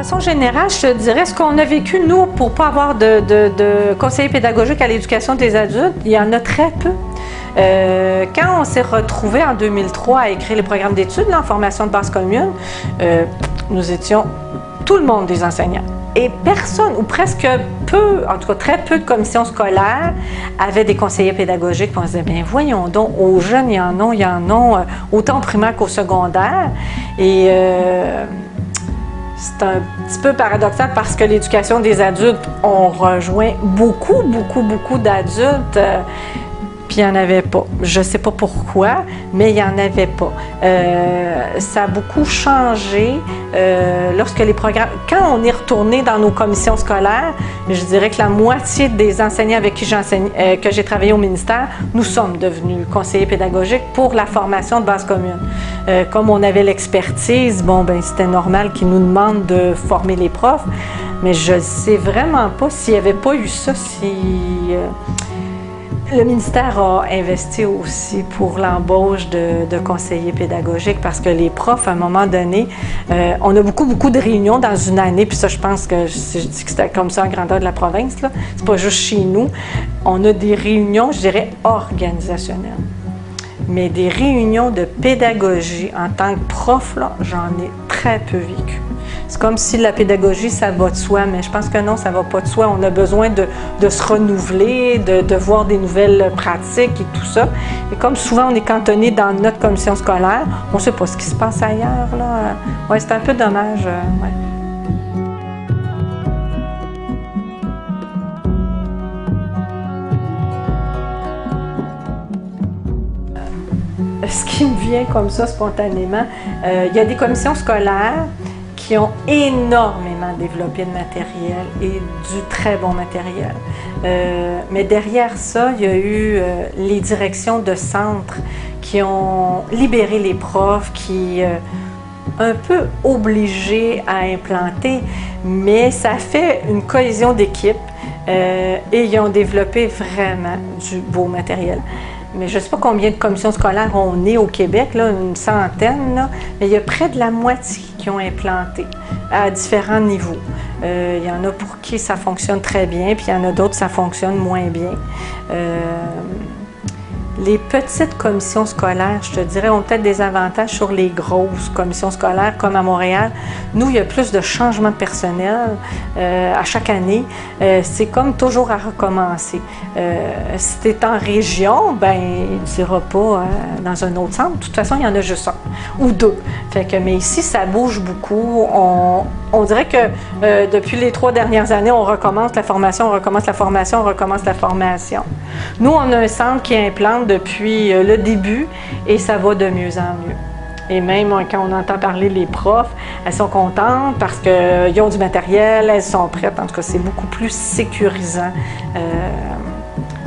façon générale, je te dirais, ce qu'on a vécu, nous, pour ne pas avoir de conseiller pédagogique à l'éducation des adultes, il y en a très peu. Quand on s'est retrouvés en 2003 à écrire les programmes d'études en formation de base commune, nous étions tout le monde des enseignants. Et personne, ou presque peu, en tout cas très peu de commissions scolaires avaient des conseillers pédagogiques. On se disait, bien voyons donc, aux jeunes, il y en a, autant au primaire qu'au secondaire. Et c'est un petit peu paradoxal parce que l'éducation des adultes, on rejoint beaucoup d'adultes. Puis il n'y en avait pas. Je ne sais pas pourquoi, mais il n'y en avait pas. Ça a beaucoup changé lorsque les programmes... Quand on est retourné dans nos commissions scolaires, je dirais que la moitié des enseignants avec qui que j'ai travaillé au ministère, nous sommes devenus conseillers pédagogiques pour la formation de base commune. Comme on avait l'expertise, bon, ben c'était normal qu'ils nous demandent de former les profs, mais je ne sais vraiment pas s'il n'y avait pas eu ça, si... Le ministère a investi aussi pour l'embauche de conseillers pédagogiques parce que les profs, à un moment donné, on a beaucoup de réunions dans une année, puis ça, je pense que si je dis que c'était comme ça en grandeur de la province, là, c'est pas juste chez nous. On a des réunions, je dirais, organisationnelles. Mais des réunions de pédagogie en tant que prof, là, j'en ai très peu vécu. C'est comme si la pédagogie, ça va de soi, mais je pense que non, ça va pas de soi. On a besoin de se renouveler, de voir des nouvelles pratiques et tout ça. Et comme souvent, on est cantonné dans notre commission scolaire, on ne sait pas ce qui se passe ailleurs, là. Ouais, c'est un peu dommage, ouais. Ce qui me vient comme ça spontanément, il y a des commissions scolaires qui ont énormément développé de matériel et du très bon matériel. Mais derrière ça, il y a eu les directions de centres qui ont libéré les profs, qui un peu obligés à implanter, mais ça fait une cohésion d'équipe et ils ont développé vraiment du beau matériel. Mais je ne sais pas combien de commissions scolaires on est au Québec, là, une centaine, là, mais il y a près de la moitié qui ont implanté à différents niveaux. Il y en a pour qui ça fonctionne très bien, puis il y en a d'autres ça fonctionne moins bien. Les petites commissions scolaires, je te dirais, ont peut-être des avantages sur les grosses commissions scolaires, comme à Montréal. Nous, il y a plus de changements de personnel à chaque année. C'est comme toujours à recommencer. Si tu es en région, ben tu n'iras pas dans un autre centre. De toute façon, il y en a juste un ou deux. Fait que, mais ici, ça bouge beaucoup. On dirait que depuis les 3 dernières années, on recommence la formation, on recommence la formation, on recommence la formation. Nous, on a un centre qui implante depuis le début et ça va de mieux en mieux. Et même quand on entend parler les profs, elles sont contentes parce qu'ils ont du matériel, elles sont prêtes. En tout cas, c'est beaucoup plus sécurisant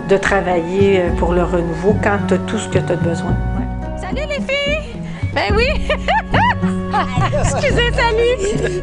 de travailler pour le renouveau quand tu as tout ce que tu as besoin. Ouais. Salut les filles! Ben oui! Excusez, salut!